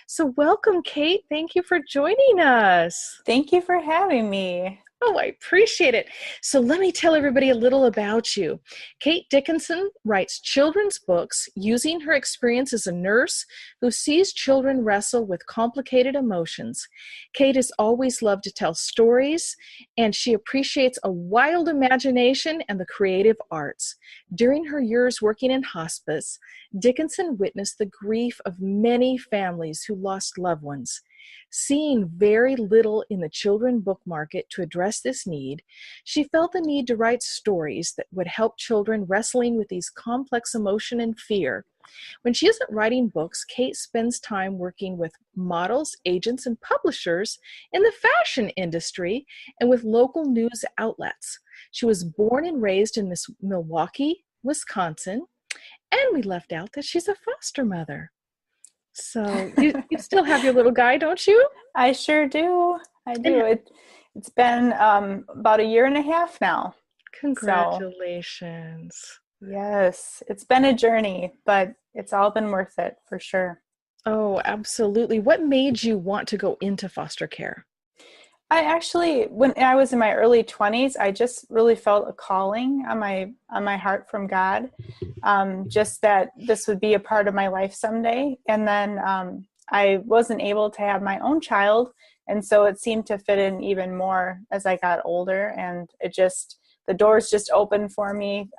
So welcome, Kate. Thank you for joining us. Thank you for having me. Oh, I appreciate it. So let me tell everybody a little about you. Kate Dickinson writes children's books using her experience as a nurse who sees children wrestle with complicated emotions. Kate has always loved to tell stories, and she appreciates a wild imagination and the creative arts. During her years working in hospice, Dickinson witnessed the grief of many families who lost loved ones. Seeing very little in the children book market to address this need, she felt the need to write stories that would help children wrestling with these complex emotion and fear. When she isn't writing books, Kate spends time working with models, agents, and publishers in the fashion industry and with local news outlets. She was born and raised in Milwaukee, Wisconsin, and we left out that she's a foster mother. So you still have your little guy, don't you? I sure do. I do. And It's been about a year and a half now. So, congratulations. yes, it's been a journey, but it's all been worth it for sure. Oh, absolutely. What made you want to go into foster care? I actually, when I was in my early 20s, I just really felt a calling on my heart from God, just that this would be a part of my life someday. And then I wasn't able to have my own child, and so it seemed to fit in even more as I got older. And the doors just opened for me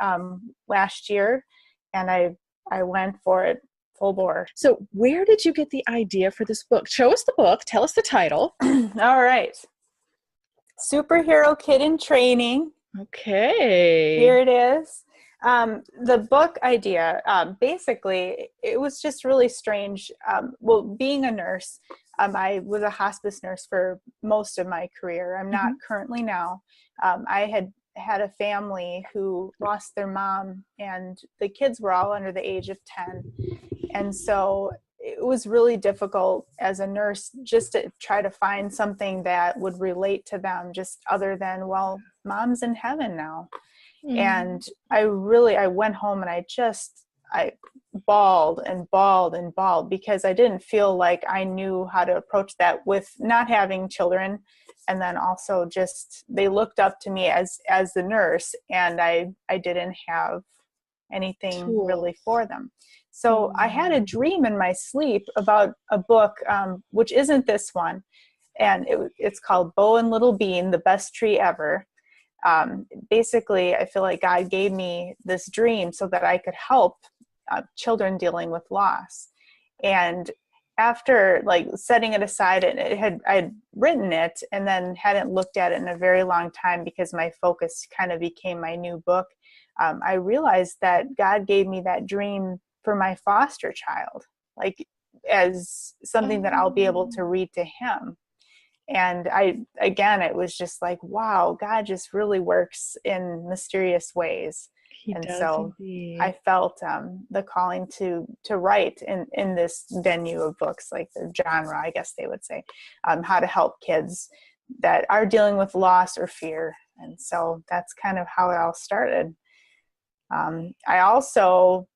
last year, and I went for it full bore. So, where did you get the idea for this book? Show us the book. Tell us the title. All right. Superhero Kid in Training. Okay. Here it is. The book idea, basically, it was just really strange. Being a nurse, I was a hospice nurse for most of my career. I'm not currently now. I had a family who lost their mom, and the kids were all under the age of 10. And so it was really difficult as a nurse just to try to find something that would relate to them, just other than, well, mom's in heaven now. And I went home and I bawled and bawled and bawled because I didn't feel like I knew how to approach that with not having children. And then also just, they looked up to me as the nurse, and I didn't have anything really for them. So I had a dream in my sleep about a book, which isn't this one. And it's called Bo and Little Bean, the Best Tree Ever. Basically, I feel like God gave me this dream so that I could help children dealing with loss. And after setting it aside, and I'd written it and then hadn't looked at it in a very long time because my focus kind of became my new book. I realized that God gave me that dream for my foster child, as something that I'll be able to read to him. And it was just like, wow, God just really works in mysterious ways. He And does so indeed. I felt the calling to write in this venue of books, like the genre, I guess they would say, how to help kids that are dealing with loss or fear. And so that's kind of how it all started. I also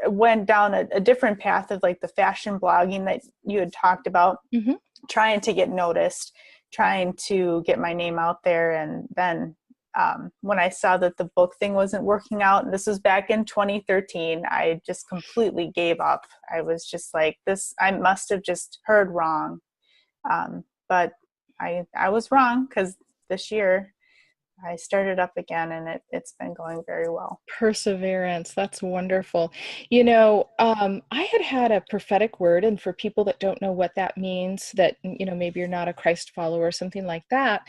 went down a different path of the fashion blogging that you had talked about, trying to get noticed, trying to get my name out there. And then when I saw that the book thing wasn't working out, and this was back in 2013, I just completely gave up. I was just like, I must have just heard wrong. But I was wrong, because this year I started up again, and it's been going very well. Perseverance. That's wonderful. I had a prophetic word, and for people that don't know what that means, that, maybe you're not a Christ follower or something like that,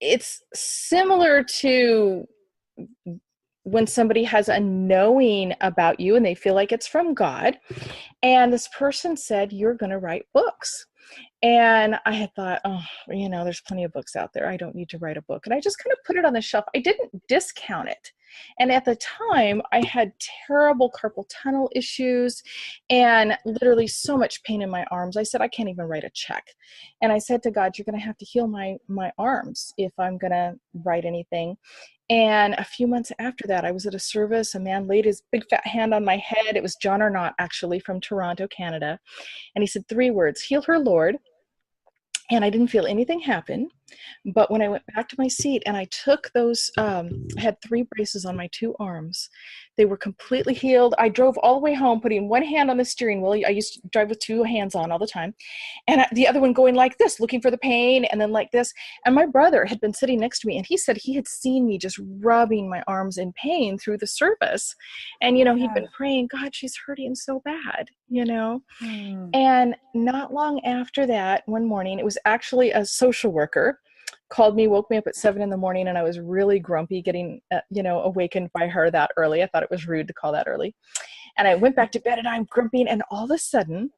it's similar to when somebody has a knowing about you and they feel like it's from God. And this person said, you're going to write books. And I had thought, there's plenty of books out there. I don't need to write a book. And I just kind of put it on the shelf. I didn't discount it. And at the time, I had terrible carpal tunnel issues and literally so much pain in my arms. I said, I can't even write a check. And I said to God, you're going to have to heal my arms if I'm going to write anything. And a few months after that, I was at a service. A man laid his big fat hand on my head. It was John Arnott, actually, from Toronto, Canada. And he said 3 words, heal her, Lord. And I didn't feel anything happen. But when I went back to my seat and I took those, I had 3 braces on my 2 arms. They were completely healed. I drove all the way home, putting one hand on the steering wheel. I used to drive with 2 hands on all the time. And the other one going like this, looking for the pain, and then like this. And my brother had been sitting next to me, and he said he had seen me just rubbing my arms in pain through the service. And, he'd been praying, God, she's hurting so bad, And not long after that, one morning, it was actually a social worker called me, woke me up at 7 a.m, and I was really grumpy getting, awakened by her that early. I thought it was rude to call that early. And I went back to bed and I'm grumpy. And all of a sudden,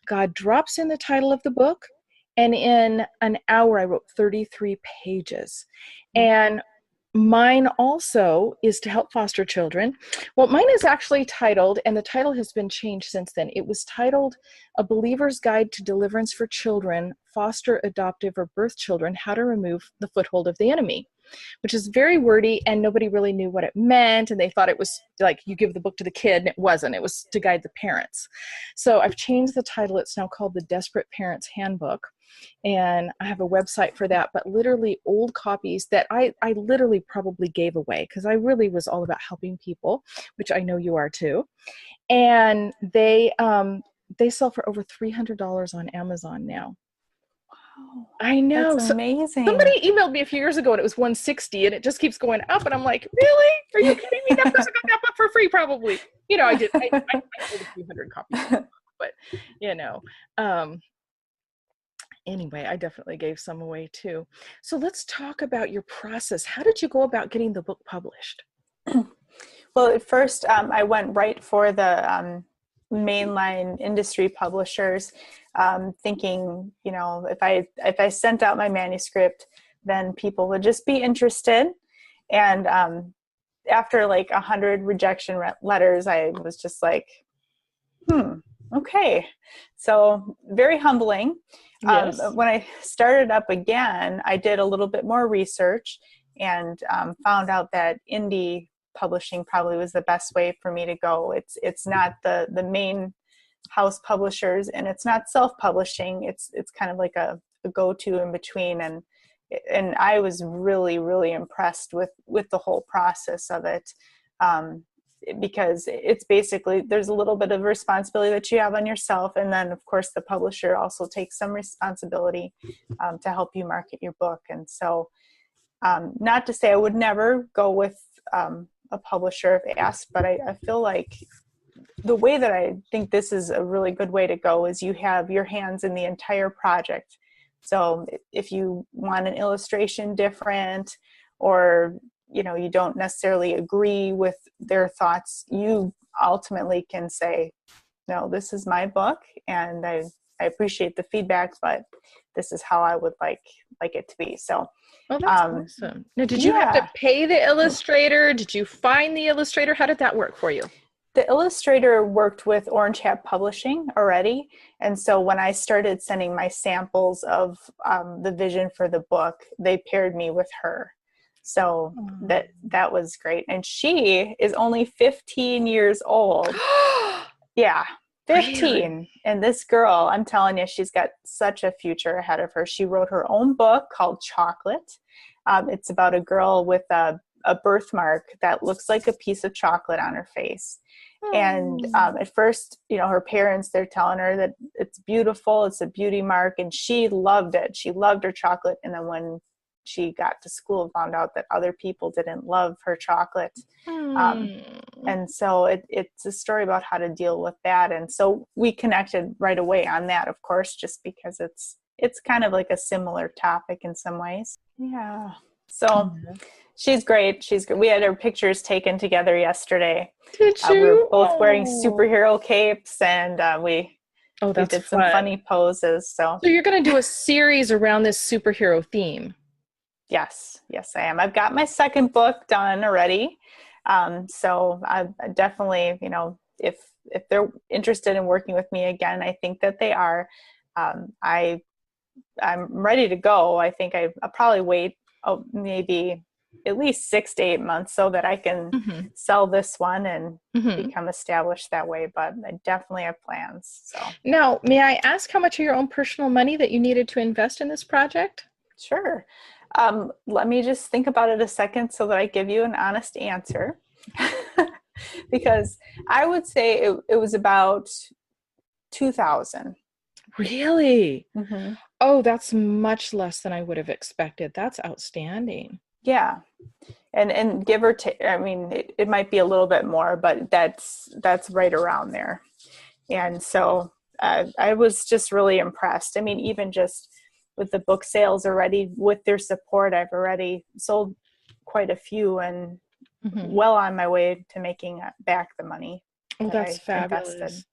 God drops in the title of the book. And in an hour, I wrote 33 pages. And mine also is to help foster children. Well, mine is actually titled, and the title has been changed since then. It was titled A Believer's Guide to Deliverance for Children, Foster, Adoptive, or Birth Children, How to Remove the Foothold of the Enemy, which is very wordy, and nobody really knew what it meant. And they thought it was like you give the book to the kid, and it wasn't. It was to guide the parents. So I've changed the title. It's now called The Desperate Parent's Handbook. And I have a website for that, but literally old copies that I literally probably gave away because I really was all about helping people, which I know you are too. And they sell for over $300 on Amazon now. Wow, I know. that's amazing. Somebody emailed me a few years ago and it was $160 and it just keeps going up. And I'm like, really? Are you kidding me? That person got that book for free, probably. I did. I sold a few hundred copies, but anyway, I definitely gave some away too. So let's talk about your process. How did you go about getting the book published? Well, at first, I went right for the mainline industry publishers, thinking, if I sent out my manuscript, then people would just be interested. And after like 100 rejection letters, I was just like, okay. So very humbling. Yes. When I started up again, I did a little bit more research and found out that indie publishing probably was the best way for me to go. It's not the main house publishers, and it's not self-publishing. It's kind of like a go-to in between. And I was really, really impressed with the whole process of it. Because it's basically, there's a little bit of responsibility that you have on yourself. And then of course the publisher also takes some responsibility to help you market your book. And so not to say I would never go with a publisher if asked, but I feel like the way that I think this is a really good way to go is you have your hands in the entire project. So if you want an illustration different, or you don't necessarily agree with their thoughts, you ultimately can say, no, this is my book and I appreciate the feedback, but this is how I would like it to be. So that's awesome. Now, did you have to pay the illustrator? Did you find the illustrator? How did that work for you? The illustrator worked with Orange Hat Publishing already. And so when I started sending my samples of the vision for the book, they paired me with her. So that was great. And she is only 15 years old. Yeah, 15. Really? And this girl, I'm telling you, she's got such a future ahead of her. She wrote her own book called Chocolate. It's about a girl with a birthmark that looks like a piece of chocolate on her face. And at first, her parents, they're telling her that it's beautiful, it's a beauty mark, and she loved it. She loved her chocolate. And then when she got to school and found out that other people didn't love her chocolate. And so it's a story about how to deal with that. And so we connected right away on that, of course, just because it's kind of like a similar topic in some ways. Yeah. So she's great. She's good. We had our pictures taken together yesterday. Did you? We were both wearing superhero capes, and we did some funny poses. So you're going to do a series around this superhero theme. Yes, I am. I've got my second book done already. So I definitely, you know, if they're interested in working with me again, I think that they are. I'm ready to go. I think I'll probably wait maybe at least 6 to 8 months so that I can Mm-hmm. sell this one and Mm-hmm. become established that way. But I definitely have plans. So Now, may I ask how much of your own personal money that you needed to invest in this project? sure. Let me just think about it a second so that I give you an honest answer. Because I would say it was about 2000. Really? Mm-hmm. Oh, that's much less than I would have expected. That's outstanding. Yeah. And give or take, I mean, it might be a little bit more, but that's right around there. And so I was just really impressed. I mean, even just with the book sales already, with their support, I've already sold quite a few and Mm-hmm. well on my way to making back the money Oh, that that's I invested. fabulous.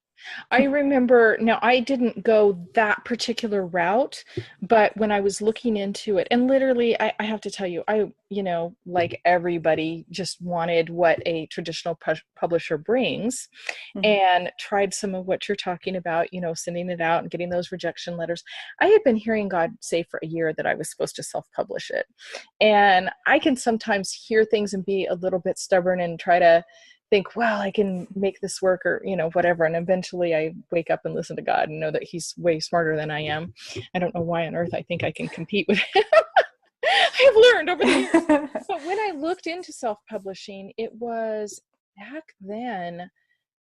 I remember, now I didn't go that particular route, but when I was looking into it, and literally, I have to tell you, like everybody, just wanted what a traditional publisher brings Mhm. and tried some of what you're talking about, sending it out and getting those rejection letters. I had been hearing God say for a year that I was supposed to self-publish it. And I can sometimes hear things and be a little bit stubborn and try to think, well, I can make this work or, whatever. And eventually I wake up and listen to God and know that he's way smarter than I am. I don't know why on earth I think I can compete with him. I've learned over the years. But when I looked into self-publishing, it was back then,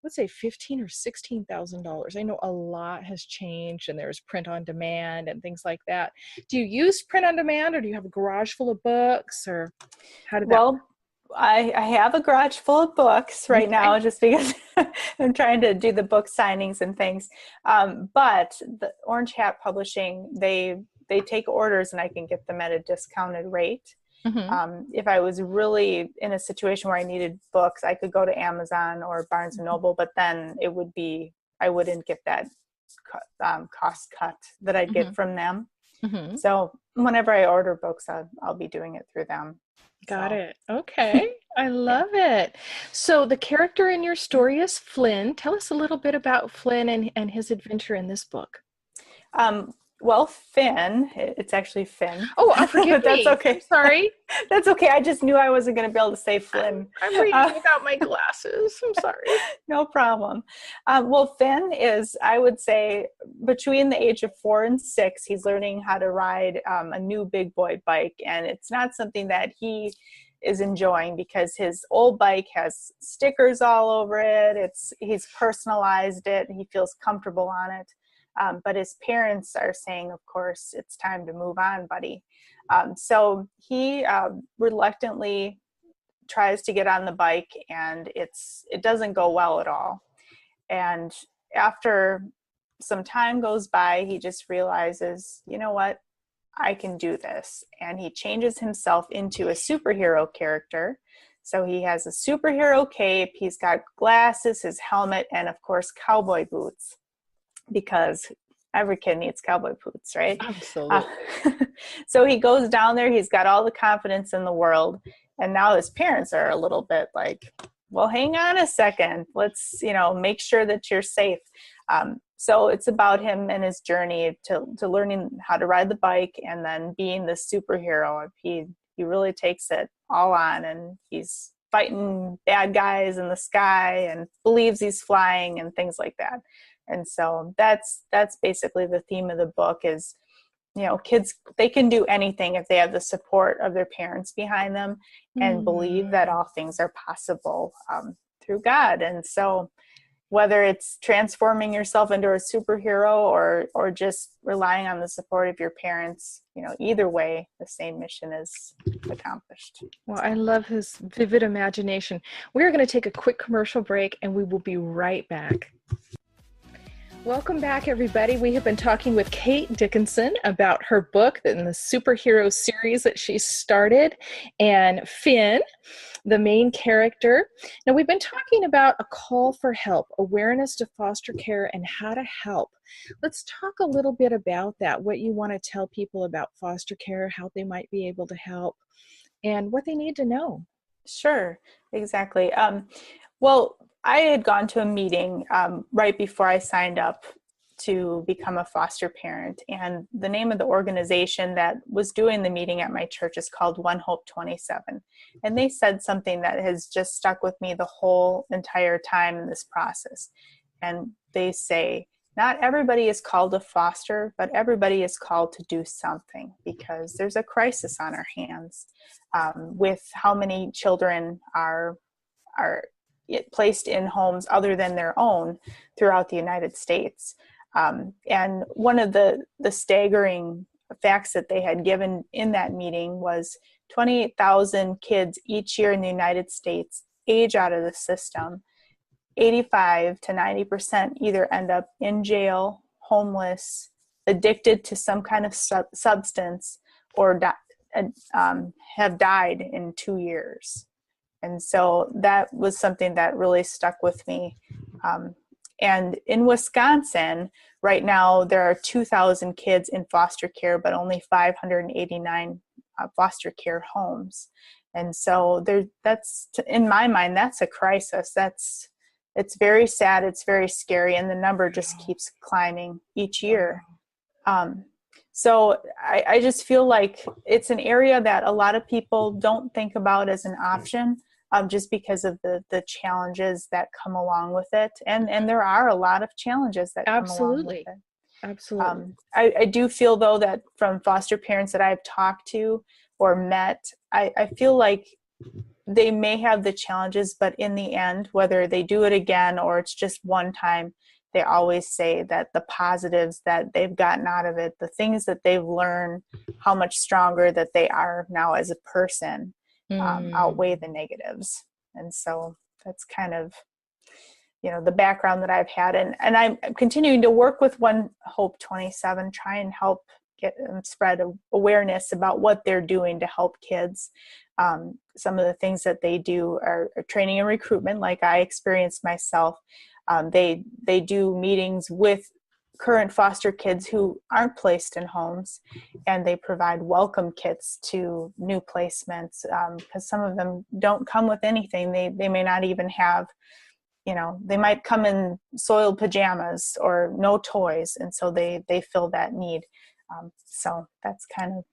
let's say $15,000 or $16,000. I know a lot has changed and there's print on demand and things like that. Do you use print on demand or do you have a garage full of books or how did that work? Well, I have a garage full of books right Okay. now just because I'm trying to do the book signings and things. But the Orange Hat Publishing, they take orders and I can get them at a discounted rate. Mm-hmm. If I was really in a situation where I needed books, I could go to Amazon or Barnes and Noble, but then I wouldn't get that cost cut that I'd Mm-hmm. get from them. Mm-hmm. So whenever I order books, I'll be doing it through them. Got So it. Okay. I yeah. love it. So the character in your story is Flynn. Tell us a little bit about Flynn and his adventure in this book. Um, well, Finn, it's actually Finn, Oh, forgive but that's me. I'm okay. sorry. That's okay. I just knew I wasn't going to be able to say I'm, Flynn. I'm reading Uh, without my glasses. I'm sorry. no problem. Well, Finn is, I would say, between the age of 4 and 6, he's learning how to ride a new big boy bike. And it's not something that he is enjoying because his old bike has stickers all over it. He's personalized it. He feels comfortable on it. But his parents are saying, of course, it's time to move on, buddy. So he reluctantly tries to get on the bike, and it doesn't go well at all. And after some time goes by, he just realizes, you know what, I can do this. And he changes himself into a superhero character. So he has a superhero cape, he's got glasses, his helmet, and of course, cowboy boots, because every kid needs cowboy boots, right? Uh, Absolutely. so he goes down there, he's got all the confidence in the world. And now his parents are a little bit like, well, hang on a second. Let's, make sure that you're safe. So it's about him and his journey to learning how to ride the bike and then being the superhero. He really takes it all on, and he's fighting bad guys in the sky and believes he's flying and things like that. And so that's basically the theme of the book is, kids, they can do anything if they have the support of their parents behind them and believe that Mm. all things are possible through God. And so whether it's transforming yourself into a superhero or just relying on the support of your parents, either way, the same mission is accomplished. Well, I So. love his vivid imagination. We're going to take a quick commercial break and we will be right back. Welcome back, everybody. We have been talking with Kate Dickinson about her book in the superhero series that she started, and Finn, the main character. Now, we've been talking about a call for help, awareness to foster care, and how to help. Let's talk a little bit about that, what you want to tell people about foster care, how they might be able to help, and what they need to know. Sure, exactly. Well, I had gone to a meeting right before I signed up to become a foster parent, and the name of the organization that was doing the meeting at my church is called One Hope 27. And they said something that has just stuck with me the whole entire time in this process. And they say, not everybody is called to foster, but everybody is called to do something because there's a crisis on our hands with how many children are placed in homes other than their own throughout the United States. And one of the staggering facts that they had given in that meeting was 28,000 kids each year in the United States age out of the system. 85 to 90% either end up in jail, homeless, addicted to some kind of substance, or have died in 2 years. And so that was something that really stuck with me. And in Wisconsin, right now, there are 2,000 kids in foster care, but only 589 foster care homes. And so that's, in my mind, that's a crisis. It's very sad. It's very scary. And the number just keeps climbing each year. So I just feel like it's an area that a lot of people don't think about as an option, just because of the challenges that come along with it. And there are a lot of challenges that come along with it. Absolutely. I do feel, though, that from foster parents that I've talked to or met, I feel like they may have the challenges, but in the end, whether they do it again or it's just one time, they always say that the positives that they've gotten out of it, the things that they've learned, how much stronger that they are now as a person, outweigh the negatives. And so that's kind of, the background that I've had. And I'm continuing to work with One Hope 27, try and help get them spread awareness about what they're doing to help kids. Some of the things that they do are training and recruitment, like I experienced myself. They do meetings with current foster kids who aren't placed in homes, and they provide welcome kits to new placements, because some of them don't come with anything. They may not even have, they might come in soiled pajamas or no toys, and so they fill that need. So that's kind of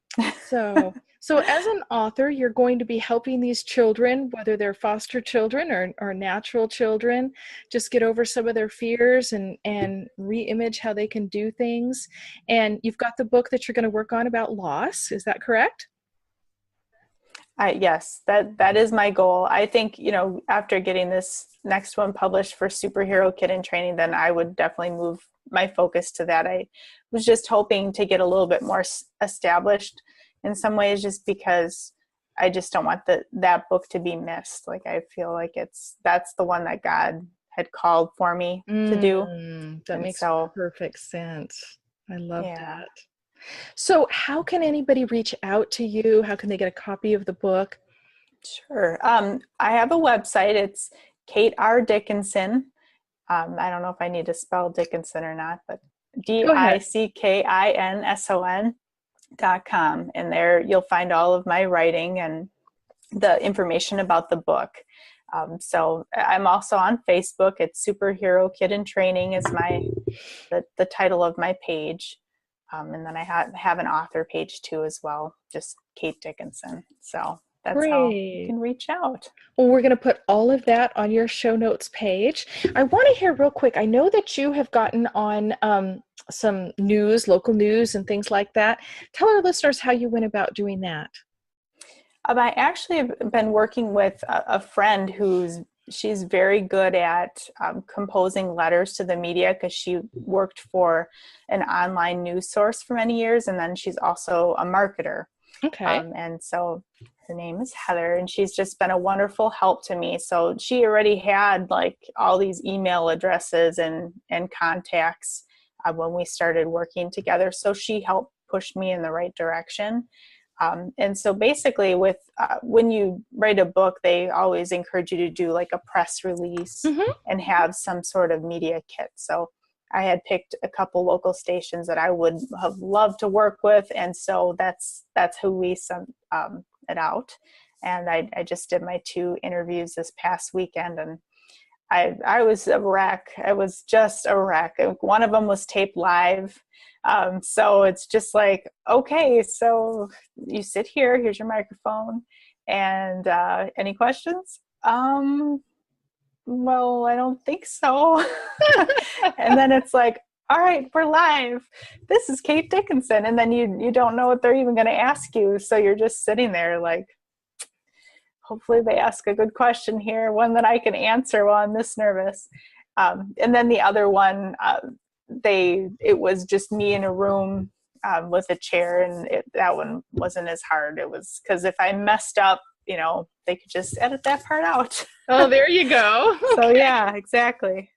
So as an author, you're going to be helping these children, whether they're foster children or natural children, just get over some of their fears and re-image how they can do things. And you've got the book that you're going to work on about loss. Is that correct? Yes, that is my goal. I think, after getting this next one published for Superhero Kid in Training, then I would definitely move my focus to that. I was just hoping to get a little bit more established in some ways, just because I just don't want that book to be missed. Like, I feel like that's the one that God had called for me to do. That and makes so, perfect sense. I love yeah. that. So how can anybody reach out to you? How can they get a copy of the book? Sure. I have a website. It's Kate R. Dickinson. I don't know if I need to spell Dickinson or not, but Go ahead. DICKINSON.com. And there you'll find all of my writing and the information about the book. So I'm also on Facebook. It's Superhero Kid in Training is the title of my page. And then I have an author page too as well, just Kate Dickinson. So that's how you Great. can reach out. Well, we're going to put all of that on your show notes page. I want to hear real quick. I know that you have gotten on some news, local news and things like that. Tell our listeners how you went about doing that. I actually have been working with a friend she's very good at composing letters to the media, because she worked for an online news source for many years, and then she's also a marketer. Okay. And so her name is Heather, and she's just been a wonderful help to me. So she already had like all these email addresses and contacts when we started working together. So she helped push me in the right direction. And so basically when you write a book, they always encourage you to do like a press release and have some sort of media kit. So I had picked a couple local stations that I would have loved to work with. And so that's who we sent it out. And I just did my 2 interviews this past weekend, and I was a wreck. I was just a wreck. One of them was taped live. So it's just like, okay, so you sit here, here's your microphone, and any questions? Well, I don't think so. And then it's like, all right, we're live. This is Kate Dickinson. And then you don't know what they're even going to ask you. So you're just sitting there like, hopefully they ask a good question here, one that I can answer while I'm this nervous. And then the other one, it was just me in a room with a chair, and that one wasn't as hard. It was because if I messed up, they could just edit that part out. Oh, there you go. So yeah, exactly.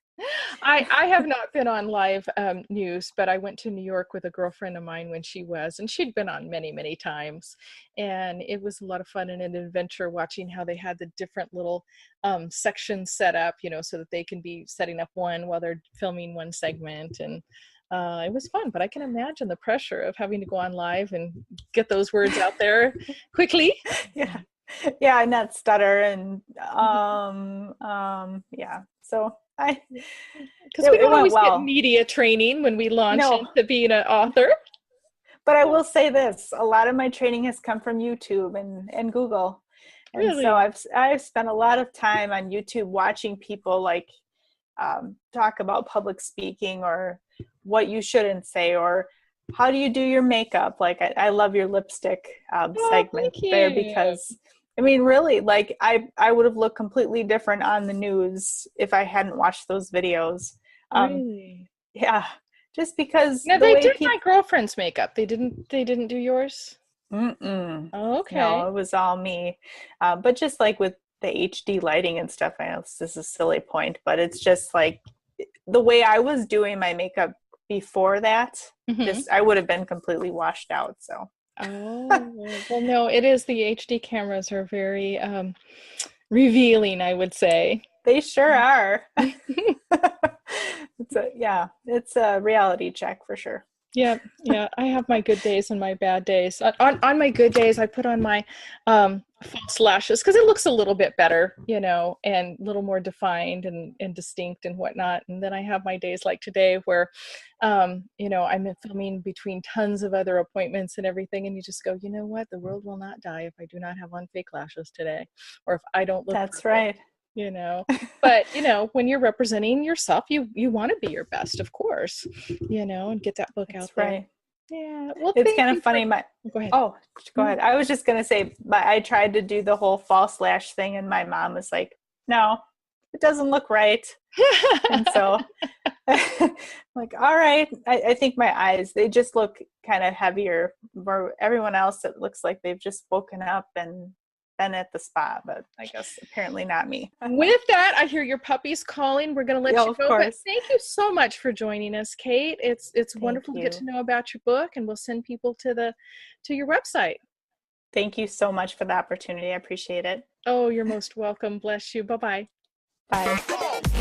I have not been on live news, but I went to New York with a girlfriend of mine when she was, and she'd been on many, many times. And it was a lot of fun and an adventure watching how they had the different little sections set up, so that they can be setting up one while they're filming one segment. And it was fun, but I can imagine the pressure of having to go on live and get those words out there quickly. Yeah, and not stutter and yeah. So because we don't always get media training when we launch into being an author. But I will say this: a lot of my training has come from YouTube and Google, and really? So I've spent a lot of time on YouTube watching people like talk about public speaking, or what you shouldn't say, or how do you do your makeup. Like I love your lipstick segment there, because I mean, really, like I would have looked completely different on the news if I hadn't watched those videos. Really? Yeah, just because. Now they did my girlfriend's makeup. They didn't do yours? Mm-mm. Oh, okay. No, it was all me. But just like with the HD lighting and stuff, I know this is a silly point, but it's just like the way I was doing my makeup before that, just I would have been completely washed out. So. Oh, well, no, it is. The HD cameras are very revealing, I would say. They sure are. It's a reality check for sure. Yeah. I have my good days and my bad days. On my good days, I put on my false lashes because it looks a little bit better, and a little more defined and distinct and whatnot. And then I have my days like today where, I'm filming between tons of other appointments and everything. And you just go, you know what? The world will not die if I do not have on fake lashes today, or if I don't look. That's perfect. Right. But when you're representing yourself, you want to be your best, of course, and get that book out there. Right. Yeah. Well, it's kind of funny. Go ahead. Oh, go ahead. I was just going to say, I tried to do the whole false lash thing, and my mom was like, no, it doesn't look right. And so like, all right. I think my eyes, they just look kind of heavier. For everyone else, it looks like they've just woken up and been at the spa, but I guess apparently not me. With that, I hear your puppy's calling. We're going to let you go. Course. But thank you so much for joining us, Kate. It's wonderful to get to know about your book, and we'll send people to your website. Thank you so much for the opportunity. I appreciate it. Oh, you're most welcome. Bless you. Bye-bye. Bye.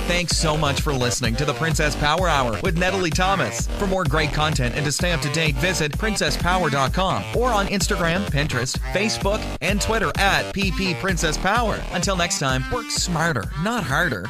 Thanks so much for listening to the Princess Power Hour with Nedalee Thomas. For more great content and to stay up to date, visit princesspower.com or on Instagram, Pinterest, Facebook, and Twitter at @PPPrincessPower. Until next time, work smarter, not harder.